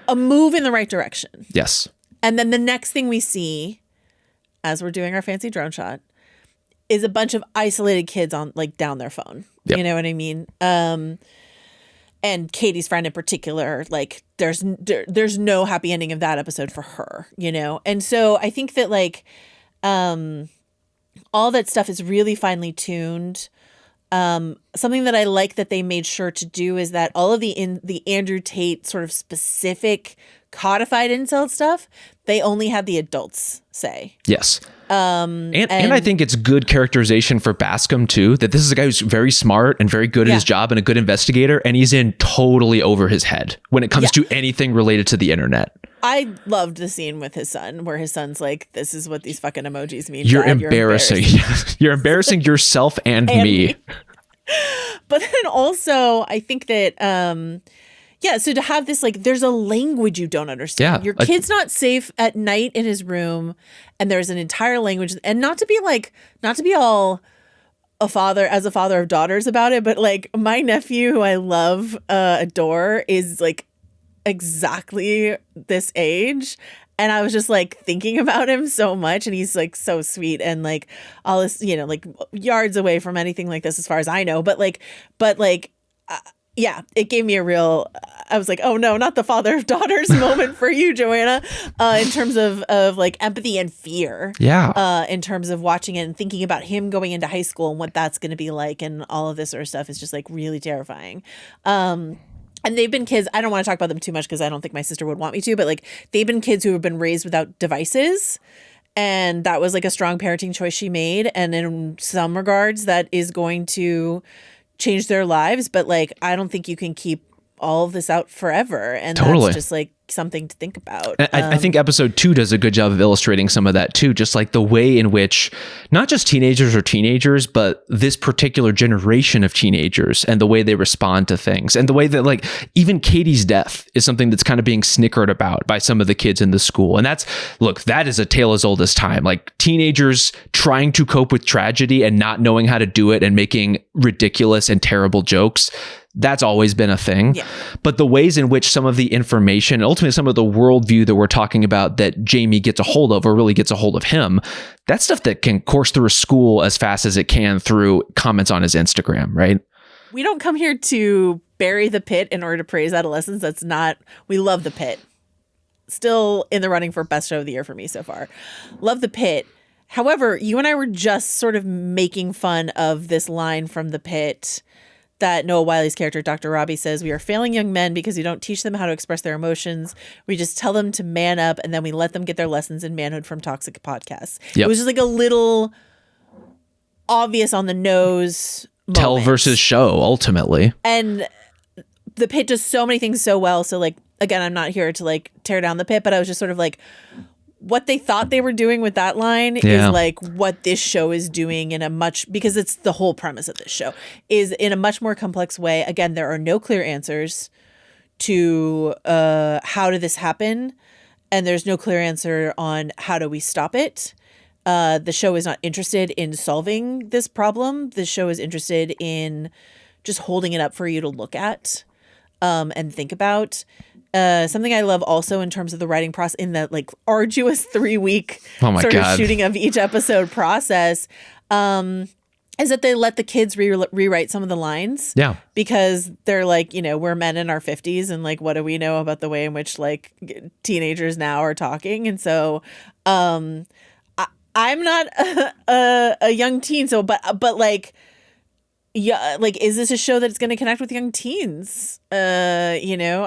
A move in the right direction. Yes. And then the next thing we see, as we're doing our fancy drone shot, is a bunch of isolated kids on like down their phone. Yep. You know what I mean? And Katie's friend in particular, like there's no happy ending of that episode for her, And so I think that like, all that stuff is really finely tuned. Something that I like that they made sure to do is that all of the Andrew Tate sort of specific codified incel stuff, they only had the adults say. Yes. And I think it's good characterization for Bascom too, that this is a guy who's very smart and very good at his job and a good investigator, and he's in totally over his head when it comes to anything related to the internet. I loved the scene with his son where his son's like, this is what these fucking emojis mean. You're Dad, embarrassing. You're embarrassing yourself and me. But then also I think that, so to have this, like, there's a language you don't understand. Your kid's not safe at night in his room, and there's an entire language, and not to be all a father of daughters about it, but like my nephew, who I love, adore, is like exactly this age. And I was just like thinking about him so much, and he's like so sweet and like all this, like yards away from anything like this as far as I know. But it gave me a real, I was like, oh no, not the father of daughters moment for you, Joanna, in terms of like empathy and fear. Yeah. In terms of watching it and thinking about him going into high school and what that's going to be like, and all of this sort of stuff is just like really terrifying. And they've been kids, I don't want to talk about them too much because I don't think my sister would want me to, but like they've been kids who have been raised without devices. And that was like a strong parenting choice she made. And in some regards, that is going to change their lives. But like, I don't think you can keep all of this out forever. And that's just like something to think about. I think episode 2 does a good job of illustrating some of that too. Just like the way in which not just teenagers, but this particular generation of teenagers and the way they respond to things, and the way that like even Katie's death is something that's kind of being snickered about by some of the kids in the school. And that is a tale as old as time. Like teenagers trying to cope with tragedy and not knowing how to do it and making ridiculous and terrible jokes. That's always been a thing. Yeah. But the ways in which some of the information, and ultimately some of the worldview that we're talking about that Jamie gets a hold of, or really gets a hold of him, that's stuff that can course through a school as fast as it can through comments on his Instagram, right? We don't come here to bury the pit in order to praise Adolescence. We love the pit. Still in the running for best show of the year for me so far. Love the pit. However, you and I were just sort of making fun of this line from the pit that Noah Wiley's character, Dr. Robbie, says, we are failing young men because we don't teach them how to express their emotions. We just tell them to man up, and then we let them get their lessons in manhood from toxic podcasts. Yep. It was just like a little obvious on the nose Tell moment. versus show, ultimately. And the Pit does so many things so well. So, like, again, I'm not here to, like, tear down the Pit, but I was just sort of like, what they thought they were doing with that line is like what this show is doing in a much, because it's the whole premise of this show, is in a much more complex way. Again, there are no clear answers to how did this happen, and there's no clear answer on how do we stop it. The show is not interested in solving this problem. The show is interested in just holding it up for you to look at and think about. Something I love also in terms of the writing process, in that like arduous 3-week sort of shooting of each episode process, is that they let the kids rewrite some of the lines. Yeah. Because they're like, you know, we're men in our 50s, and like, what do we know about the way in which like teenagers now are talking? And so I'm not a young teen, so but like, yeah, like, is this a show that's going to connect with young teens? You know,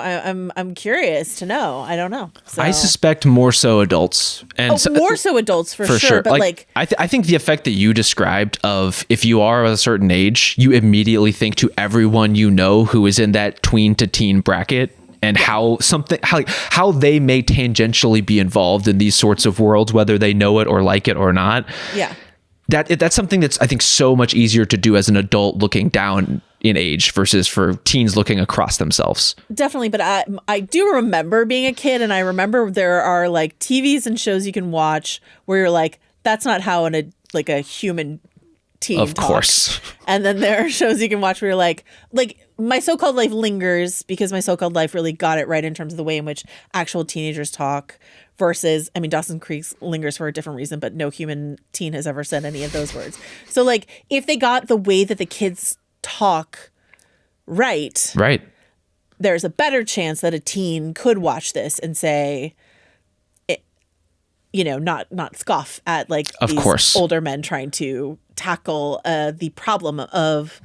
I'm curious to know. I don't know. So. I suspect more so adults, and more so adults for sure. But like I think the effect that you described of if you are of a certain age, you immediately think to everyone you know who is in that tween to teen bracket, and how they may tangentially be involved in these sorts of worlds, whether they know it or like it or not. Yeah. That's something that's, I think, so much easier to do as an adult looking down in age versus for teens looking across themselves. Definitely. But I do remember being a kid, and I remember there are like TVs and shows you can watch where you're like, that's not how a human teen of talks. Course. And then there are shows you can watch where you're like My So-Called Life lingers because My So-Called Life really got it right in terms of the way in which actual teenagers talk. Versus, I mean, Dawson's Creek lingers for a different reason, but no human teen has ever said any of those words. So, like, if they got the way that the kids talk right, there's a better chance that a teen could watch this and say, you know, not scoff at like of these course older men trying to tackle the problem of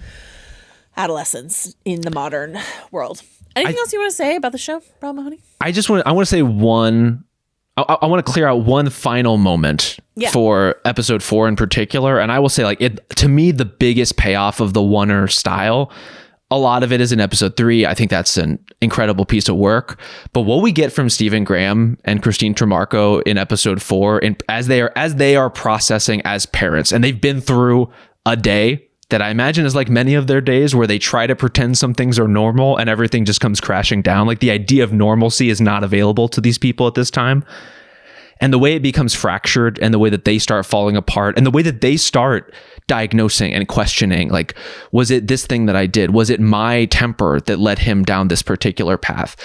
adolescence in the modern world. Anything else you want to say about the show, Rob Mahoney? I want to say one. I want to clear out one final moment for episode 4 in particular. And I will say, like, to me, the biggest payoff of the Oner style, a lot of it is in episode 3. I think that's an incredible piece of work. But what we get from Stephen Graham and Christine Tremarco in episode 4, and as they are processing as parents, and they've been through a day that I imagine is like many of their days where they try to pretend some things are normal and everything just comes crashing down. Like, the idea of normalcy is not available to these people at this time. And the way it becomes fractured, and the way that they start falling apart, and the way that they start diagnosing and questioning, like, was it this thing that I did? Was it my temper that led him down this particular path?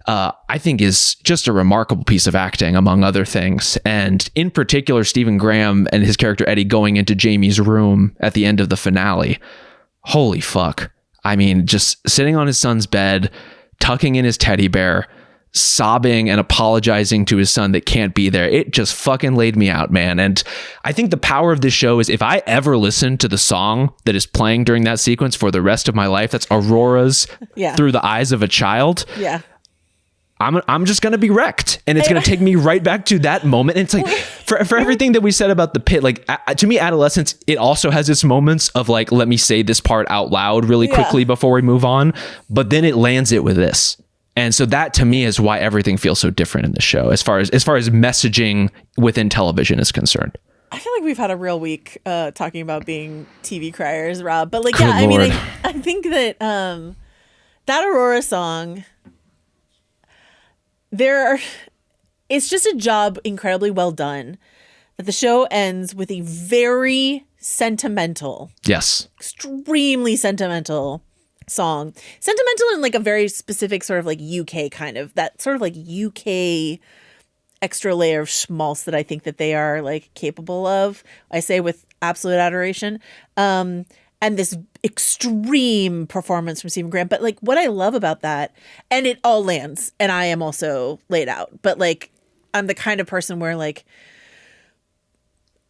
I think is just a remarkable piece of acting, among other things. And in particular, Stephen Graham and his character Eddie going into Jamie's room at the end of the finale. Holy fuck. I mean, just sitting on his son's bed, tucking in his teddy bear, sobbing and apologizing to his son that can't be there. It just fucking laid me out, man. And I think the power of this show is, if I ever listen to the song that is playing during that sequence for the rest of my life, that's Aurora's Through the Eyes of a Child. Yeah. I'm just going to be wrecked, and it's going to take me right back to that moment. And it's like, for everything that we said about the Pit, like, to me, Adolescence, it also has its moments of like, let me say this part out loud really quickly before we move on. But then it lands it with this. And so that, to me, is why everything feels so different in the show, as far as messaging within television is concerned. I feel like we've had a real week talking about being TV criers, Rob. But like, Good I mean, Lord. I think that that Aurora song, it's just a job incredibly well done, that the show ends with a very sentimental, extremely sentimental song. Sentimental in like a very specific sort of like UK kind of, that sort of like UK extra layer of schmaltz that I think that they are like capable of. I say with absolute adoration. And this extreme performance from Stephen Graham. But like, what I love about that, and it all lands, and I am also laid out, but like, I'm the kind of person where like,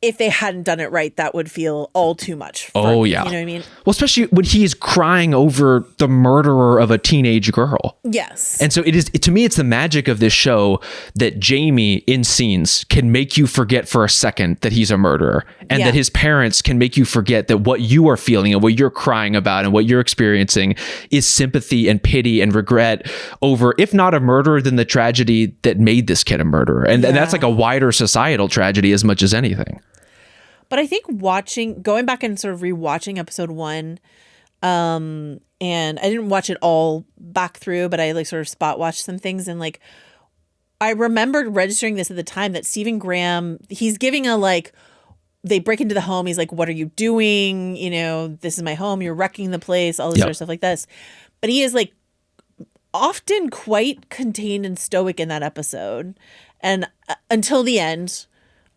if they hadn't done it right, that would feel all too much. Oh, me, yeah. You know what I mean? Well, especially when he is crying over the murderer of a teenage girl. Yes. And so to me, it's the magic of this show that Jamie in scenes can make you forget for a second that he's a murderer, and that his parents can make you forget that what you are feeling and what you're crying about and what you're experiencing is sympathy and pity and regret over, if not a murderer, then the tragedy that made this kid a murderer. And that's like a wider societal tragedy as much as anything. But I think going back and sort of rewatching episode 1, and I didn't watch it all back through, but I like sort of spot watched some things, and like I remembered registering this at the time that Stephen Graham, he's giving a like, they break into the home, he's like, what are you doing? You know, this is my home, you're wrecking the place, all this sort of stuff like this. But he is like often quite contained and stoic in that episode, and until the end,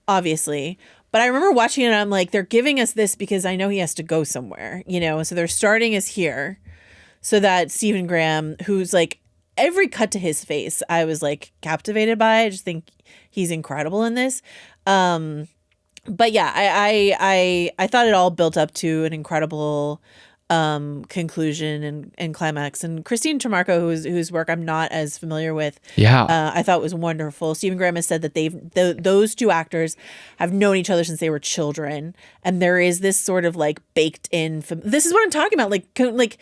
obviously. But I remember watching it and I'm like, they're giving us this because I know he has to go somewhere, you know? So they're starting us here so that Stephen Graham, who's like, every cut to his face, I was like captivated by. I just think he's incredible in this. But yeah, I thought it all built up to an incredible conclusion and climax. And Christine Tremarco, whose work I'm not as familiar with, I thought was wonderful. Stephen Graham has said that those two actors have known each other since they were children, and there is this sort of like baked in. This is what I'm talking about, like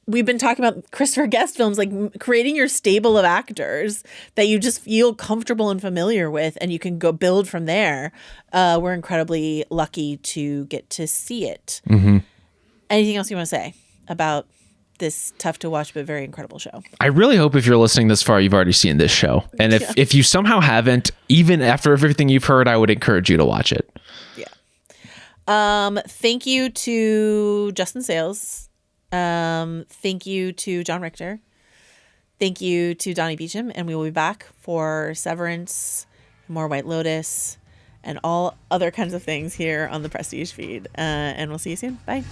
we've been talking about Christopher Guest films, like creating your stable of actors that you just feel comfortable and familiar with, and you can go build from there. We're incredibly lucky to get to see it. Mm-hmm. Anything else you want to say about this tough to watch but very incredible show? I really hope if you're listening this far, you've already seen this show. And if you somehow haven't, even after everything you've heard, I would encourage you to watch it. Yeah. Thank you to Justin Sales. Thank you to John Richter. Thank you to Donnie Beecham. And we will be back for Severance, more White Lotus, and all other kinds of things here on the Prestige feed. And we'll see you soon. Bye.